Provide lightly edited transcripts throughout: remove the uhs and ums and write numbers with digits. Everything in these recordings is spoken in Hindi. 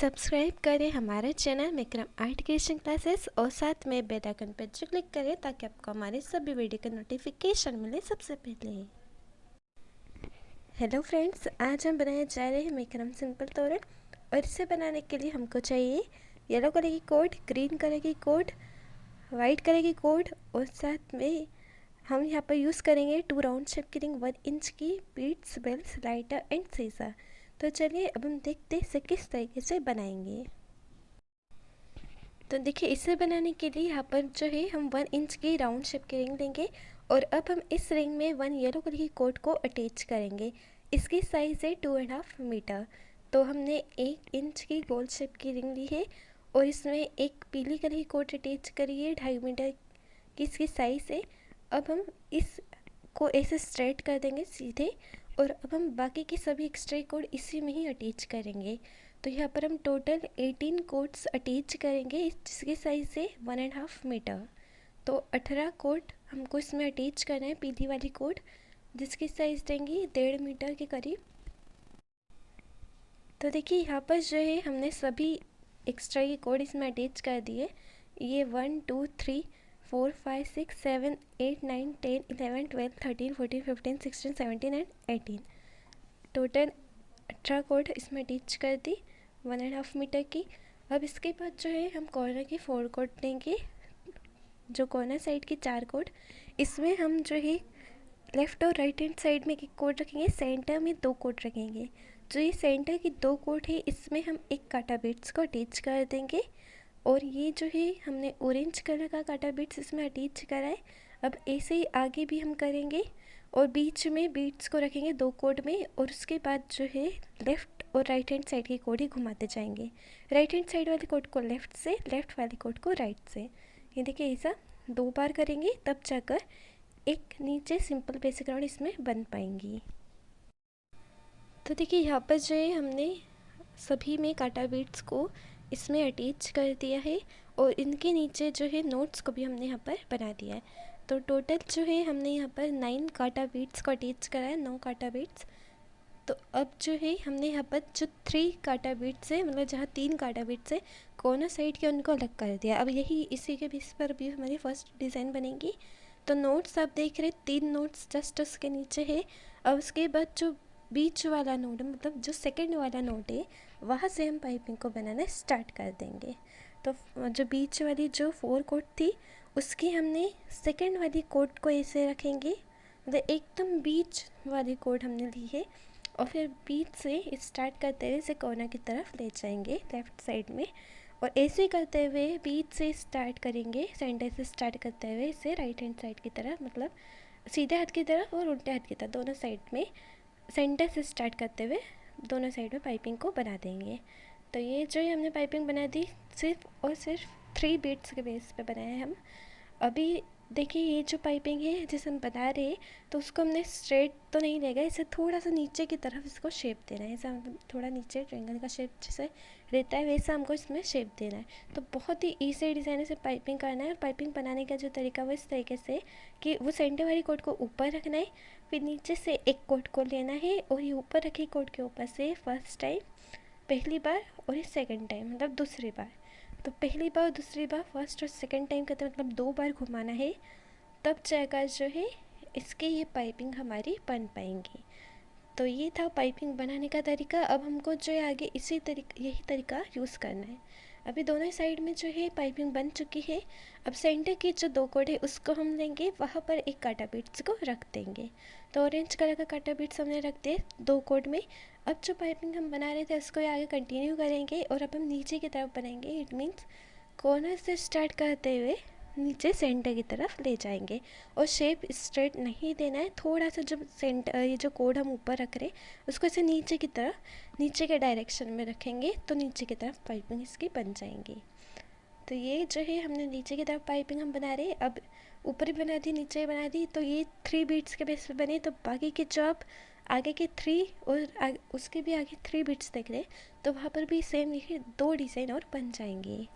सब्सक्राइब करें हमारे channel Vikram art creation classes और साथ में बेल आइकन पर जो क्लिक करें ताकि आपको हमारे सभी वीडियो का नोटिफिकेशन मिले सबसे पहले। हेलो फ्रेंड्स, आज हम बनाने जा रहे हैं विक्रम सिंपल तोरण। और इसे बनाने के लिए हमको चाहिए येलो कलर की कोड, ग्रीन कलर की कोड, वाइट कलर की कोड और साथ में हम यहाँ पर यूज़ करेंगे 2 राउंड शेप की रिंग, 1 इंच की, beads, bells, lighter and scissor. तो चलिए अब हम देखते हैं इसे किस तरीके से बनाएंगे। तो देखिए, इसे बनाने के लिए यहाँ पर जो है हम 1 इंच की राउंड शेप की रिंग लेंगे और अब हम इस रिंग में 1 येलो कलर की कोड को अटैच करेंगे। इसकी साइज़ है 2.5 मीटर। तो हमने 1 इंच की गोल शेप की रिंग ली है और इसमें एक पीली कलर की कोड अटैच करी है, 2.5 मीटर की इसकी साइज़ है। अब हम इसको ऐसे स्ट्रेट कर देंगे सीधे और अब हम बाकी की सभी एक्स्ट्रा कोड इसी में ही अटैच करेंगे। तो यहाँ पर हम टोटल 18 कोड्स अटैच करेंगे जिसकी साइज़ है 1.5 मीटर। तो 18 कोड हमको इसमें अटैच करना है, पीली वाली कोड जिसकी साइज़ देंगी 1.5 मीटर के करीब। तो देखिए, यहाँ पर जो है हमने सभी एक्स्ट्रा के कोड इसमें अटैच कर दिए। ये 1 2 3 4 5 6 7 8 9 10 11 12 13 14 15 16 17 एंड 18 टोटल 18 कोड इसमें अटैच कर दी 1.5 मीटर की। अब इसके बाद जो है हम कॉर्नर की 4 कोड लेंगे, जो कॉर्नर साइड की 4 कोड, इसमें हम जो है लेफ़्ट और राइट हैंड साइड में एक कोड रखेंगे, सेंटर में 2 कोड रखेंगे। जो ये सेंटर की 2 कोड है इसमें हम एक काटा बीट्स को अटैच कर देंगे और ये जो है हमने ऑरेंज कलर का काटा बीट्स इसमें अटैच करा है। अब ऐसे ही आगे भी हम करेंगे और बीच में बीट्स को रखेंगे 2 कोड में और उसके बाद जो है लेफ़्ट और राइट हैंड साइड की कोड ही घुमाते जाएंगे। राइट हैंड साइड वाली कोड को लेफ़्ट से, लेफ़्ट वाली कोड को राइट से। ये देखिए, ऐसा 2 बार करेंगे तब जाकर एक नीचे सिंपल बेसिक राउंड इसमें बन पाएंगी। तो देखिए, यहाँ पर जो है हमने सभी में काटा बीट्स को इसमें अटैच कर दिया है और इनके नीचे जो है नोट्स को भी हमने यहाँ पर बना दिया है। तो टोटल जो है हमने यहाँ पर 9 काटा बीट्स को अटैच करा है, 9 काटा बीट्स। तो अब जो है हमने यहाँ पर जो 3 काटा बीट्स है, मतलब जहाँ 3 काटा बीट्स है कॉर्नर साइड के, उनको अलग कर दिया। अब यही इसी के बेस पर भी हमारी फर्स्ट डिज़ाइन बनेगी। तो नोट्स आप देख रहे 3 नोट्स जस्ट उसके नीचे है। अब उसके बाद जो बीच वाला नोट, मतलब जो सेकंड वाला नोट है, वहाँ से हम पाइपिंग को बनाना स्टार्ट कर देंगे। तो जो बीच वाली जो 4 कोट थी उसकी हमने सेकंड वाली कोट को ऐसे रखेंगे, मतलब एकदम बीच वाली कोट हमने ली है और फिर बीच से स्टार्ट करते हुए इसे कॉर्नर की तरफ ले जाएंगे लेफ़्ट साइड में और ऐसे करते हुए बीच से स्टार्ट करेंगे, सेंटर से स्टार्ट करते हुए इसे राइट हैंड साइड की तरफ, मतलब सीधे हाथ की तरफ और उल्टे हाथ की तरफ, दोनों साइड में सेंटर से स्टार्ट करते हुए दोनों साइड में पाइपिंग को बना देंगे। तो ये जो है हमने पाइपिंग बना दी, सिर्फ और सिर्फ 3 बीट्स के बेस पे बनाए हम। अभी देखिए, ये जो पाइपिंग है जिसे हम बना रहे हैं तो उसको हमने स्ट्रेट तो नहीं लेगा, इसे थोड़ा सा नीचे की तरफ इसको शेप देना है। ऐसा मतलब थोड़ा नीचे ट्रायंगल का शेप जैसे रहता है वैसा हमको इसमें शेप देना है। तो बहुत ही ईजी डिज़ाइन से पाइपिंग करना है। और पाइपिंग बनाने का जो तरीका वो इस तरीके से कि वो सेंटर वाली कोट को ऊपर रखना है, फिर नीचे से एक कोट को लेना है और ये ऊपर रखी कोट के ऊपर से फर्स्ट टाइम, पहली बार, और ये सेकेंड टाइम मतलब दूसरी बार। तो पहली बार और दूसरी बार, फर्स्ट और सेकेंड टाइम करते मतलब 2 बार घुमाना है, तब जाकर जो है इसकी ये पाइपिंग हमारी बन पाएंगी। तो ये था पाइपिंग बनाने का तरीका। अब हमको जो है आगे यही तरीका यूज़ करना है। अभी दोनों साइड में जो है पाइपिंग बन चुकी है। अब सेंटर की जो 2 कोड है उसको हम लेंगे, वहाँ पर एक काटा बीट्स को रख देंगे। तो ऑरेंज कलर का काटा बीट्स हमने रख दिए 2 कोड में। अब जो पाइपिंग हम बना रहे थे उसको आगे कंटिन्यू करेंगे और अब हम नीचे की तरफ बनाएंगे। इट मीन्स कॉर्नर से स्टार्ट करते हुए नीचे सेंटर की तरफ ले जाएंगे और शेप स्ट्रेट नहीं देना है, थोड़ा सा जब सेंटर, ये जो कोड हम ऊपर रख रहे हैं उसको ऐसे नीचे की तरफ, नीचे के डायरेक्शन में रखेंगे तो नीचे की तरफ पाइपिंग इसकी बन जाएंगी। तो ये जो है हमने नीचे की तरफ पाइपिंग हम बना रहे हैं। अब ऊपर भी बना दी, नीचे बना दी, तो ये 3 बीट्स के बेस पे बने। तो बाकी के जो आप आगे के 3 और उसके भी आगे 3 बीट्स देख रहे हैं तो वहाँ पर भी सेम ये 2 डिज़ाइन और बन जाएंगे।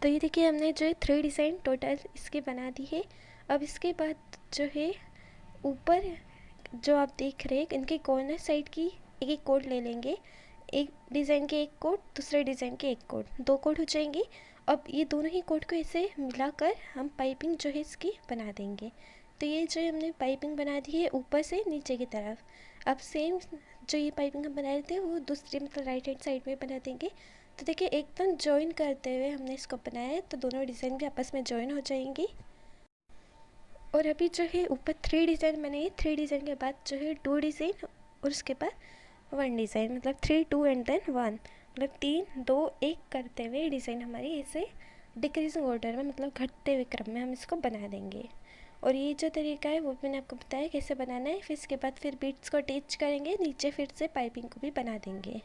तो ये देखिए हमने जो है 3 डिज़ाइन टोटल इसके बना दी है। अब इसके बाद जो है ऊपर जो आप देख रहे हैं इनके कॉर्नर साइड की एक एक कोड ले लेंगे। एक डिज़ाइन के एक कोड, दूसरे डिज़ाइन के एक कोड, 2 कोड हो जाएंगे। अब ये दोनों ही कोड को ऐसे मिलाकर हम पाइपिंग जो है इसकी बना देंगे। तो ये जो हमने पाइपिंग बना दी है ऊपर से नीचे की तरफ। अब सेम जो ये पाइपिंग हम बना रहे थे वो दूसरी मतलब राइट हैंड साइड में बना देंगे। तो देखिए एकदम जॉइन करते हुए हमने इसको बनाया है, तो दोनों डिज़ाइन भी आपस में जॉइन हो जाएंगी। और अभी जो है ऊपर 3 डिज़ाइन बने हैं, 3 डिज़ाइन के बाद जो है 2 डिज़ाइन और उसके बाद 1 डिज़ाइन, मतलब 3 2 एंड देन 1, मतलब 3 2 1 करते हुए डिज़ाइन हमारी ऐसे डिक्रीजिंग ऑर्डर में मतलब घटते हुए क्रम में हम इसको बना देंगे। और ये जो तरीका है वो भी मैंने आपको बताया कैसे बनाना है। फिर इसके बाद फिर बीट्स को अटैच करेंगे, नीचे फिर से पाइपिंग को भी बना देंगे।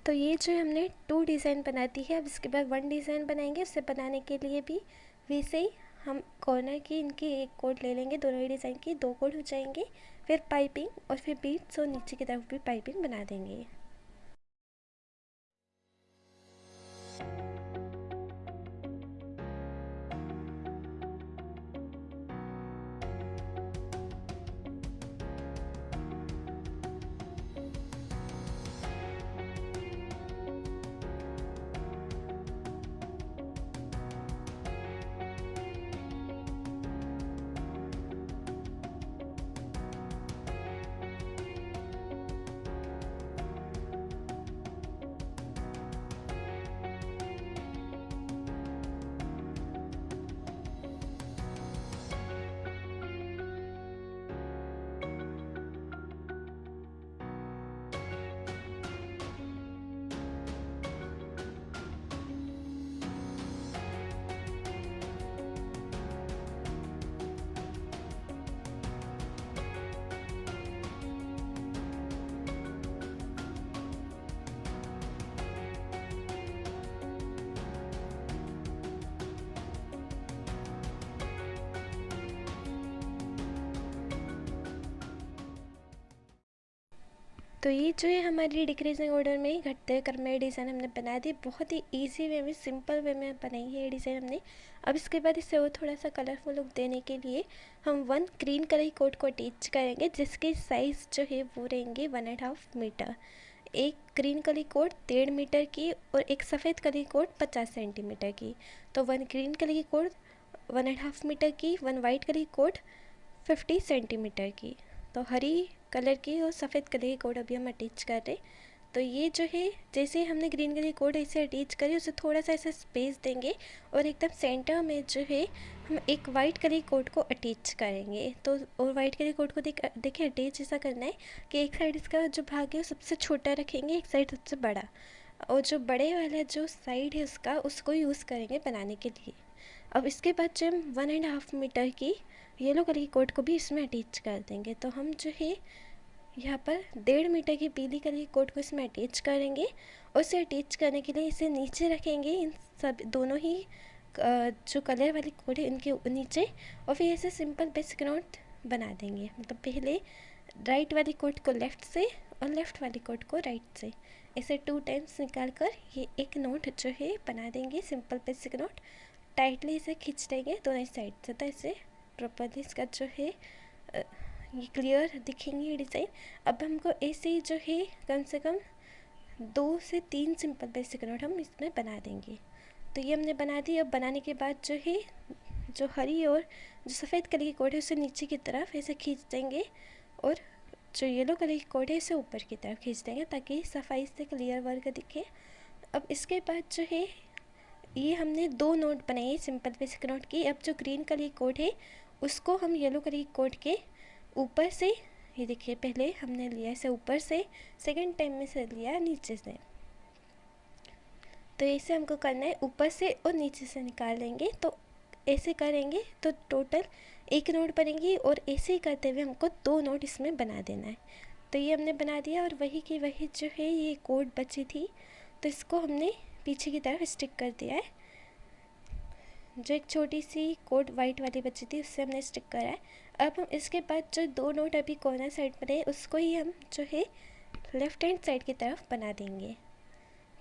तो ये जो हमने 2 डिज़ाइन बना दी है, अब इसके बाद 1 डिज़ाइन बनाएंगे। उसे बनाने के लिए भी वैसे ही हम कॉर्नर की इनकी एक कोड ले लेंगे, दोनों ही डिज़ाइन की 2 कोड हो जाएंगे। फिर पाइपिंग और फिर बीट्स और नीचे की तरफ भी पाइपिंग बना देंगे। तो ये जो है हमारी डिक्रीजिंग ऑर्डर में ही घटते हुए क्रम में डिज़ाइन हमने बना दी। बहुत ही इजी वे में, सिंपल वे में बनाई है ये डिज़ाइन हमने। अब इसके बाद इसे और थोड़ा सा कलरफुल लुक देने के लिए हम 1 ग्रीन कलर कोड को अटैच करेंगे, जिसकी साइज़ जो है वो रहेंगे 1.5 मीटर। एक ग्रीन कलर कोड 1.5 मीटर की और एक सफ़ेद कलर कोड 50 सेंटीमीटर की। तो 1 ग्रीन कलर कोड 1.5 मीटर की, 1 वाइट कलर कोड 50 सेंटीमीटर की। तो हरी कलर की और सफ़ेद कलर की कोड अभी हम अटैच कर रहे। तो ये जो है जैसे हमने ग्रीन कलर की कोड ऐसे अटैच करी, उसे थोड़ा सा ऐसा स्पेस देंगे और एकदम सेंटर में जो है हम एक वाइट कलर की कोड को अटैच करेंगे। तो और वाइट कलर की कोड को देखिए अटैच ऐसा करना है कि एक साइड इसका जो भाग है वो सबसे छोटा रखेंगे, एक साइड सबसे बड़ा, और जो बड़े वाला जो साइड है उसको यूज़ करेंगे बनाने के लिए। अब इसके बाद जो हम 1.5 मीटर की येलो कलर की कोड को भी इसमें अटैच कर देंगे। तो हम जो है यहाँ पर 1.5 मीटर की पीली कलर की कोड को इसमें अटैच करेंगे और इसे अटैच करने के लिए इसे नीचे रखेंगे, इन सब दोनों ही जो कलर वाली कोड है इनके नीचे, और फिर ऐसे सिंपल बेसिक नोट बना देंगे। मतलब पहले राइट वाली कोड को लेफ़्ट से और लेफ़्ट वाली कोड को राइट से इसे 2 टाइम्स निकाल कर ये एक नोट जो है बना देंगे, सिंपल बेसिक नोट। टाइटली इसे खींच देंगे दोनों साइड से, तो इसे प्रॉपरली इसका जो है ये क्लियर दिखेंगे डिज़ाइन। अब हमको ऐसे ही जो है कम से कम 2 से 3 सिंपल बेसिक नोट हम इसमें बना देंगे। तो ये हमने बना दी। अब बनाने के बाद जो है जो हरी और जो सफ़ेद कलर की कोड है उसे नीचे की तरफ ऐसे खींच देंगे, और जो येलो कलर की कोड है इसे ऊपर की तरफ खींच देंगे ताकि सफाई से क्लियर वर्क दिखे। अब इसके बाद जो है ये हमने 2 नोट बनाए सिंपल बेसिक नोट की। अब जो ग्रीन कलर की कोड है उसको हम येलो कलर की कोड के ऊपर से, ये देखिए पहले हमने लिया इसे ऊपर से, सेकेंड टाइम में से लिया नीचे से। तो ऐसे हमको करना है, ऊपर से और नीचे से निकाल लेंगे। तो ऐसे करेंगे तो टोटल एक नोट बनेगी, और ऐसे ही करते हुए हमको 2 नोट इसमें बना देना है। तो ये हमने बना दिया, और वही की वही जो है ये कोड बची थी तो इसको हमने पीछे की तरफ स्टिक कर दिया है। जो एक छोटी सी कोड वाइट वाली बची थी उससे हमने स्टिक करा है। अब हम इसके बाद जो 2 नोट अभी कॉर्नर साइड बने उसको ही हम जो है लेफ़्ट हैंड साइड की तरफ बना देंगे।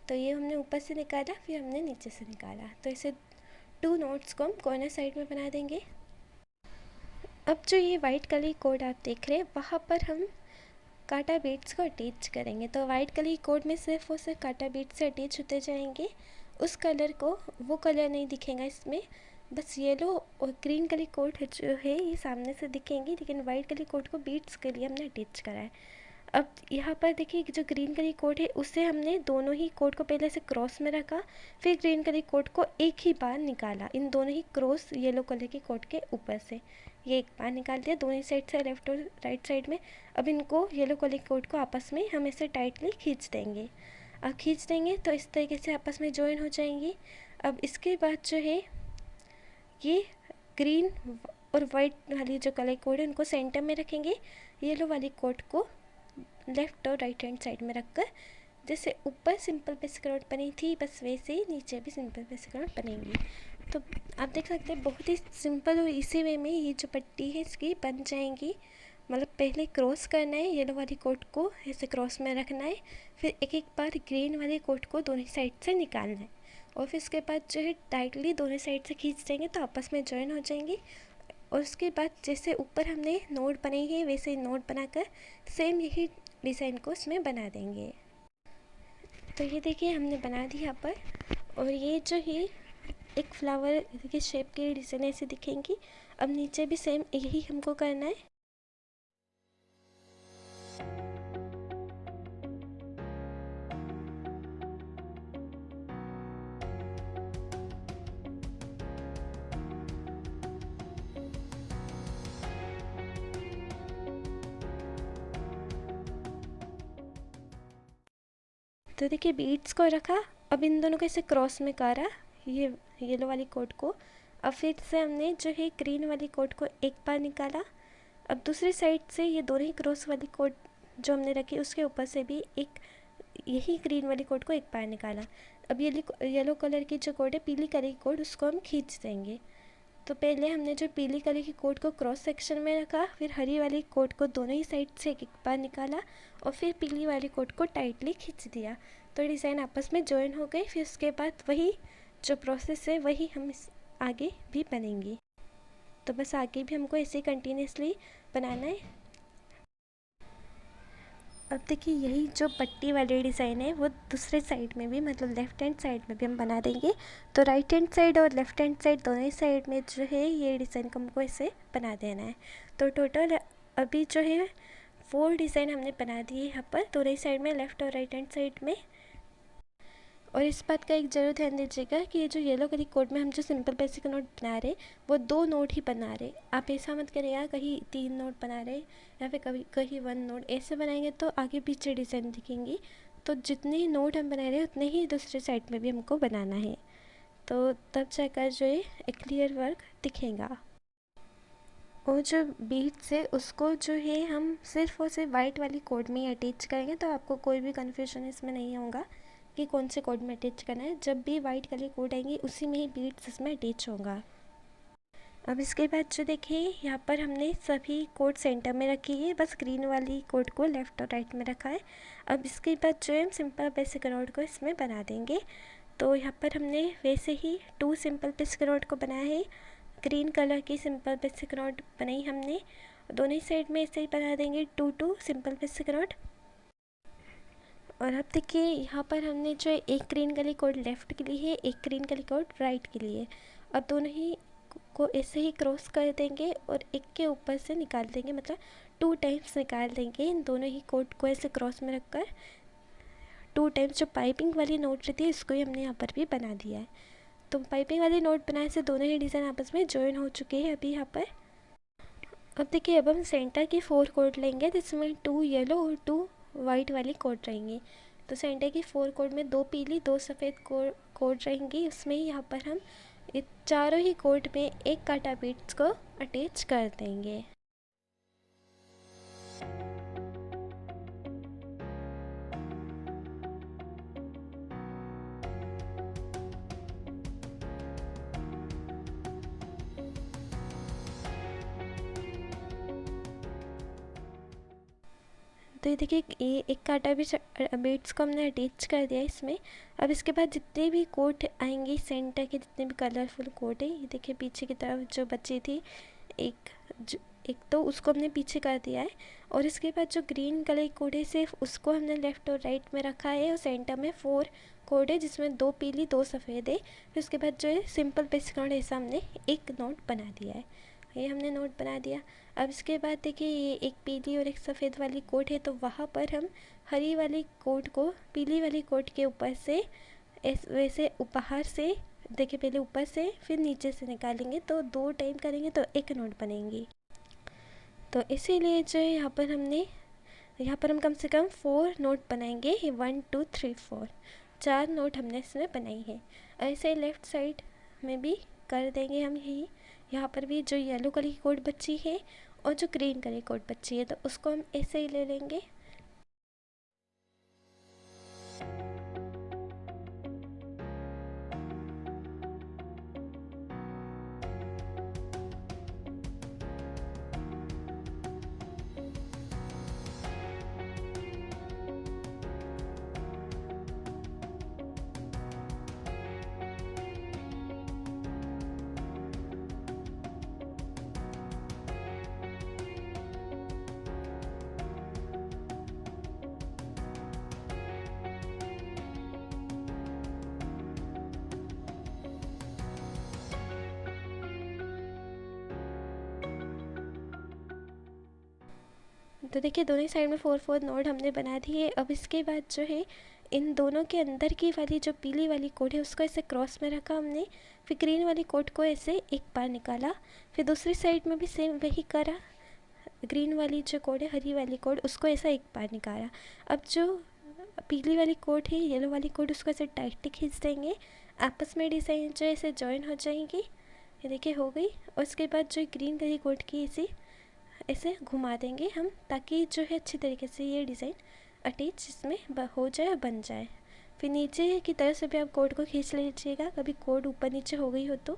तो ये हमने ऊपर से निकाला, फिर हमने नीचे से निकाला, तो इसे 2 नोट्स को हम कॉर्नर साइड में बना देंगे। अब जो ये वाइट कलर की कोड आप देख रहे हैं वहाँ पर हम कांटा बीट्स को अटैच करेंगे। तो वाइट कलर की कोड में सिर्फ और सिर्फ कांटा बीट्स से अटैच होते जाएंगे। उस कलर को, वो कलर नहीं दिखेगा इसमें, बस येलो और ग्रीन कलर कोड जो है ये सामने से दिखेंगी, लेकिन वाइट कलर कोड को बीट्स के लिए हमने अटैच करा है। अब यहाँ पर देखिए जो ग्रीन कलर कोड है उससे हमने दोनों ही कोड को पहले से क्रॉस में रखा, फिर ग्रीन कलर कोड को एक ही बार निकाला, इन दोनों ही क्रॉस येलो कलर की कोड के ऊपर से ये एक बार निकाल दिया दोनों साइड से, लेफ्ट और राइट साइड में। अब इनको येलो कलर कोड को आपस में हम इसे टाइटली खींच देंगे। अब खींच देंगे तो इस तरीके से आपस में ज्वाइन हो जाएंगी। अब इसके बाद जो है ये ग्रीन और वाइट वाली जो कलर कोड है उनको सेंटर में रखेंगे, येलो वाली कोड को लेफ़्ट और राइट हैंड साइड में रखकर, जैसे ऊपर सिंपल बेसिक नोट बनी थी बस वैसे ही नीचे भी सिंपल बेसिक नोट बनेंगी। तो आप देख सकते हैं बहुत ही सिंपल और इसी वे में ये जो पट्टी है इसकी बन जाएंगी। मतलब पहले क्रॉस करना है, येलो वाली कोट को ऐसे क्रॉस में रखना है, फिर एक एक बार ग्रीन वाली कोट को दोनों साइड से निकालना है, और फिर उसके बाद जो है टाइटली दोनों साइड से खींच देंगे तो आपस में जॉइन हो जाएंगी। और उसके बाद जैसे ऊपर हमने नोट बनाई है वैसे ही नोट बनाकर सेम यही डिज़ाइन को इसमें बना देंगे। तो ये देखिए हमने बना दी यहाँ पर, और ये जो है एक फ्लावर के शेप के डिज़ाइन ऐसे दिखेंगी। अब नीचे भी सेम यही हमको करना है। तो देखिए बीड्स को रखा, अब इन दोनों को ऐसे क्रॉस में करा ये येलो वाली कोट को। अब फिर से हमने जो है ग्रीन वाली कोट को एक बार निकाला। अब दूसरी साइड से ये दोनों ही क्रॉस वाली कोट जो हमने रखी उसके ऊपर से भी एक यही ग्रीन वाली कोट को एक बार निकाला। अब ये येलो कलर की जो कोट है, पीली कलर की कोट, उसको हम खींच देंगे। तो पहले हमने जो पीली कलर की कोट को क्रॉस सेक्शन में रखा, फिर हरी वाली कोट को दोनों ही साइड से एक बार निकाला, और फिर पीली वाली कोट को टाइटली खींच दिया। तो डिज़ाइन आपस में जॉइन हो गई। फिर उसके बाद वही जो प्रोसेस है वही हम आगे भी बनेंगे। तो बस आगे भी हमको ऐसे कंटिन्यूसली बनाना है। अब देखिए यही जो पट्टी वाली डिज़ाइन है वो दूसरे साइड में भी, मतलब लेफ़्ट हैंड साइड में भी हम बना देंगे। तो राइट हैंड साइड और लेफ़्ट हैंड साइड दोनों ही साइड में जो है ये डिज़ाइन को हमको ऐसे बना देना है। तो टोटल अभी जो है 4 डिज़ाइन हमने बना दिए यहाँ पर दोनों ही साइड में, लेफ़्ट और राइट हैंड साइड में। और इस बात का एक ज़रूर ध्यान दीजिएगा कि ये जो येलो कलर कोड में हम जो सिंपल बेसिक नोट बना रहे वो 2 नोट ही बना रहे। आप ऐसा मत करिएगा कहीं 3 नोट बना रहे या फिर कभी कहीं 1 नोट, ऐसे बनाएंगे तो आगे पीछे डिज़ाइन दिखेंगी। तो जितने ही नोट हम बना रहे हैं उतने ही दूसरे साइड में भी हमको बनाना है, तो तब जाकर जो है एक क्लियर वर्क दिखेगा। और जो बीट्स है उसको जो है हम सिर्फ और सिर्फ वाइट वाली कोड में ही अटैच करेंगे, तो आपको कोई भी कन्फ्यूजन इसमें नहीं होगा कि कौन से कोड में अटैच करना है। जब भी वाइट कलर कोड आएंगी उसी में ही बीट्स इसमें अटैच होगा। अब इसके बाद जो देखिए यहाँ पर हमने सभी कोड सेंटर में रखी है, बस ग्रीन वाली कोड को लेफ़्ट और राइट में रखा है। अब इसके बाद जो है हम सिंपल बेसिक नोड को इसमें बना देंगे। तो यहाँ पर हमने वैसे ही 2 सिंपल बेसिक नोड को बनाया है। ग्रीन कलर की सिंपल बेसिक नोड बनाई हमने, दोनों ही साइड में ऐसे ही बना देंगे 2 सिंपल बेसिक नोड। और अब देखिए यहाँ पर हमने जो एक ग्रीन कलर कोड लेफ़्ट के लिए है, एक ग्रीन कलर कोड राइट के लिए। अब दोनों ही को ऐसे ही क्रॉस कर देंगे और एक के ऊपर से निकाल देंगे, मतलब 2 टाइम्स निकाल देंगे इन दोनों ही कोड को ऐसे क्रॉस में रखकर। 2 टाइम्स जो पाइपिंग वाली नोट रहती है इसको ही हमने यहाँ पर भी बना दिया है। तो पाइपिंग वाली नोट बनाने से दोनों ही डिज़ाइन आपस में ज्वाइन हो चुके हैं अभी यहाँ पर। अब देखिए अब हम सेंटर की 4 कोड लेंगे जिसमें 2 येलो और 2 वाइट वाली कोड रहेंगी। तो सेंटर की 4 कोड में 2 पीली 2 सफ़ेद कोड रहेंगी। उसमें यहाँ पर हम चारों ही कोड में एक काटा बीट्स को अटैच कर देंगे। तो ये देखिए ये एक काटा बीट्स को हमने अटैच कर दिया इसमें। अब इसके बाद जितने भी कोट आएंगे सेंटर के, जितने भी कलरफुल कोट है, ये देखिए पीछे की तरफ जो बची थी एक तो उसको हमने पीछे कर दिया है। और इसके बाद जो ग्रीन कलर कोड है सिर्फ उसको हमने लेफ़्ट और राइट में रखा है। और सेंटर में 4 कोड है जिसमें 2 पीली 2 सफ़ेद है। फिर उसके बाद जो है सिंपल बेसिक नोट ऐसा हमने एक नोट बना दिया है, ये हमने नोट बना दिया। अब इसके बाद देखिए ये एक पीली और एक सफ़ेद वाली कोट है, तो वहाँ पर हम हरी वाली कोट को पीली वाली कोट के ऊपर से वैसे बाहर से देखिए पहले ऊपर से फिर नीचे से निकालेंगे, तो 2 टाइम करेंगे तो एक नोट बनेंगी। तो इसीलिए जो है यहाँ पर हम कम से कम 4 नोट बनाएंगे। 1 2 3 4 4 नोट हमने इसमें बनाई है। ऐसे लेफ़्ट साइड में भी कर देंगे हम यही। यहाँ पर भी जो येलो कलर की कोड बची है और जो ग्रीन कलर की कोड बची है तो उसको हम ऐसे ही ले लेंगे। तो देखिए दोनों ही साइड में 4 नोड हमने बना दिए। अब इसके बाद जो है इन दोनों के अंदर की वाली जो पीली वाली कोड है उसको ऐसे क्रॉस में रखा हमने। फिर ग्रीन वाली कोड को ऐसे एक बार निकाला, फिर दूसरी साइड में भी सेम वही करा। ग्रीन वाली जो कोड है हरी वाली कोड उसको ऐसा एक बार निकाला। अब जो पीली वाली कोड है येलो वाली कोड उसको ऐसे टाइटली खींच देंगे, आपस में डिज़ाइन जो ऐसे जॉइन हो जाएंगी। ये देखिए हो गई। और उसके बाद जो ग्रीन वाली कोड की ऐसे घुमा देंगे हम, ताकि जो है अच्छी तरीके से ये डिज़ाइन अटैच इसमें हो जाए और बन जाए। फिर नीचे की तरफ से भी आप कोड को खींच लीजिएगा, कभी कोड ऊपर नीचे हो गई हो तो।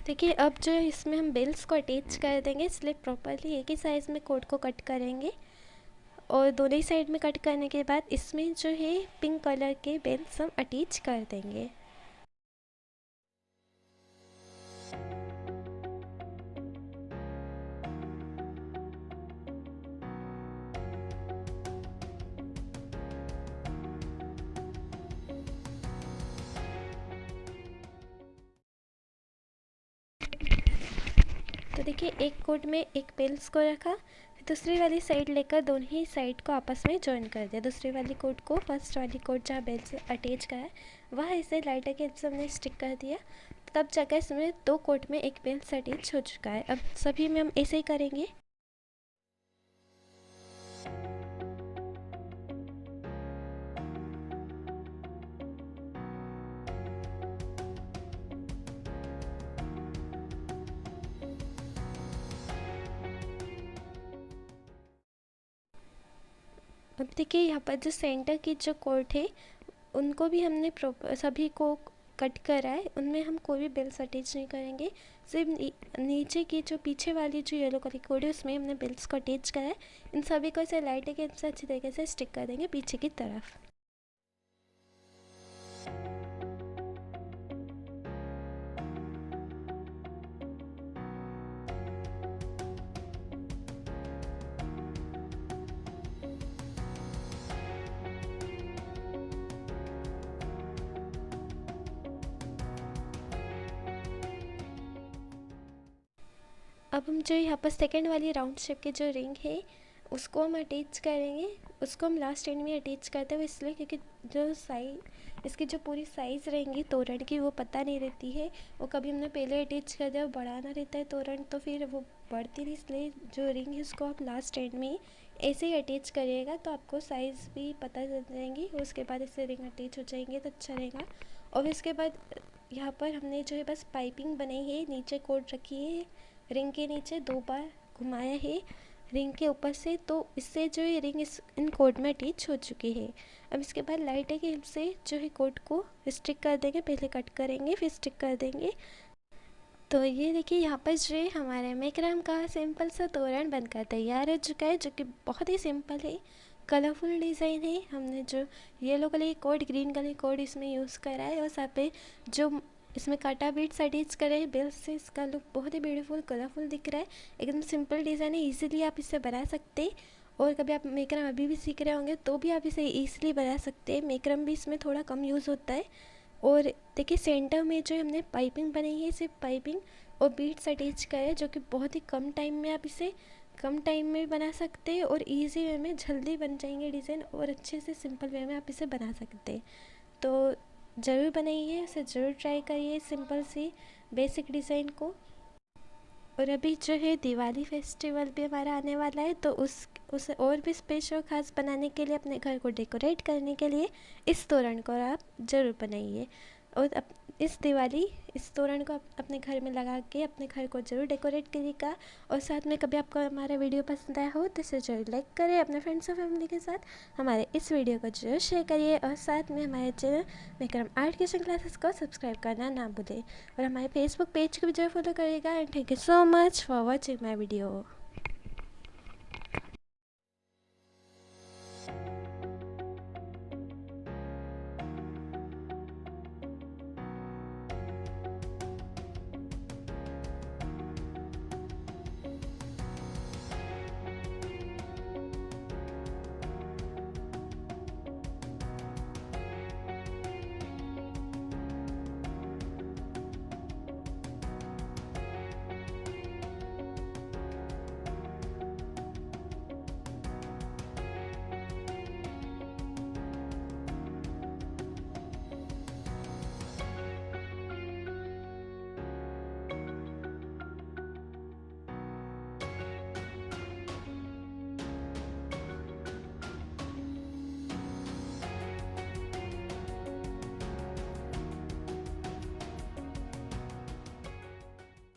देखिए अब जो है इसमें हम बेल्स को अटैच कर देंगे, इसलिए प्रॉपरली एक ही साइज़ में कोड को कट करेंगे। और दोनों ही साइड में कट करने के बाद इसमें जो है पिंक कलर के बेल्स हम अटैच कर देंगे। तो देखिए एक कोड में एक बेल्स को रखा, दूसरी वाली साइड लेकर दोनों ही साइड को आपस में जॉइन कर दिया। दूसरी वाली कोट को फर्स्ट वाली कोट जहाँ बेल से अटैच का है वह इसे लाइटर के से हमने स्टिक कर दिया, तब जाकर इसमें 2 कोट में एक बेल से अटैच हो चुका है। अब सभी में हम ऐसे ही करेंगे। अब देखिए यहाँ पर जो सेंटर की जो कोट है उनको भी हमने सभी को कट करा है, उनमें हम कोई भी बेल्स अटैच नहीं करेंगे। सिर्फ नीचे की जो पीछे वाली जो येलो कलर की कोट है उसमें हमने बेल्स को अटैच करा है। इन सभी को इसे लाइट के से अच्छी तरीके से स्टिक कर देंगे पीछे की तरफ। अब हम जो यहाँ पर सेकेंड वाली राउंड शेप की जो रिंग है उसको हम अटैच करेंगे। उसको हम लास्ट एंड में अटैच करते हैं इसलिए क्योंकि जो साइज इसकी जो पूरी साइज़ रहेंगी तोरण की वो पता नहीं रहती है। वो कभी हमने पहले अटैच कर दिया, बढ़ाना रहता है तोरण तो फिर वो बढ़ती नहीं, इसलिए जो रिंग है उसको आप लास्ट एंड में ऐसे ही अटैच करिएगा तो आपको साइज़ भी पता चल जाएंगी। उसके बाद इससे रिंग अटैच हो जाएंगे तो अच्छा रहेगा। और इसके बाद यहाँ पर हमने जो है बस पाइपिंग बनाई है, नीचे कोट रखी है, रिंग के नीचे 2 बार घुमाया है रिंग के ऊपर से, तो इससे जो है रिंग इन कोट में अटैच हो चुकी है। अब इसके बाद लाइटर की हेल्प से जो है कोट को स्टिक कर देंगे, पहले कट करेंगे फिर स्टिक कर देंगे। तो ये देखिए यहाँ पर जो है हमारे मेकरम का सिंपल सा तोरण बनकर तैयार हो चुका है, जो कि बहुत ही सिंपल है, कलरफुल डिज़ाइन है। हमने जो येलो कलर की कोड, ग्रीन कलर की कोड इसमें यूज़ करा है और साथ पे जो इसमें काटा बीट्स अटैच करे हैं बेल्स से, इसका लुक बहुत ही ब्यूटीफुल कलरफुल दिख रहा है। एकदम सिंपल डिज़ाइन है, इजीली आप इसे बना सकते हैं। और कभी आप मेकरम अभी भी सीख रहे होंगे तो भी आप इसे ईजिली बना सकते हैं। मेकरम भी इसमें थोड़ा कम यूज़ होता है। और देखिए सेंटर में जो हमने पाइपिंग बनाई है, सिर्फ पाइपिंग और बीट्स अटैच करे, जो कि बहुत ही कम टाइम में आप इसे कम टाइम में भी बना सकते हैं और इजी वे में जल्दी बन जाएंगे डिज़ाइन, और अच्छे से सिंपल वे में आप इसे बना सकते हैं। तो ज़रूर बनाइए, इसे ज़रूर ट्राई करिए सिंपल सी बेसिक डिज़ाइन को। और अभी जो है दिवाली फेस्टिवल भी हमारा आने वाला है, तो उसे और भी स्पेशल खास बनाने के लिए, अपने घर को डेकोरेट करने के लिए इस तोरण को आप ज़रूर बनाइए। और इस दिवाली इस तोरण को अपने घर में लगा के अपने घर को ज़रूर डेकोरेट करिएगा। और साथ में कभी आपको हमारा वीडियो पसंद आया हो तो इसे ज़रूर लाइक करें, अपने फ्रेंड्स और फैमिली के साथ हमारे इस वीडियो को जरूर शेयर करिए। और साथ में हमारे चैनल मेकरम आर्ट किचन क्लासेस को सब्सक्राइब करना ना भूलें। और हमारे फेसबुक पेज को भी जरूर फॉलो करिएगा। And thank you so much for watching my video.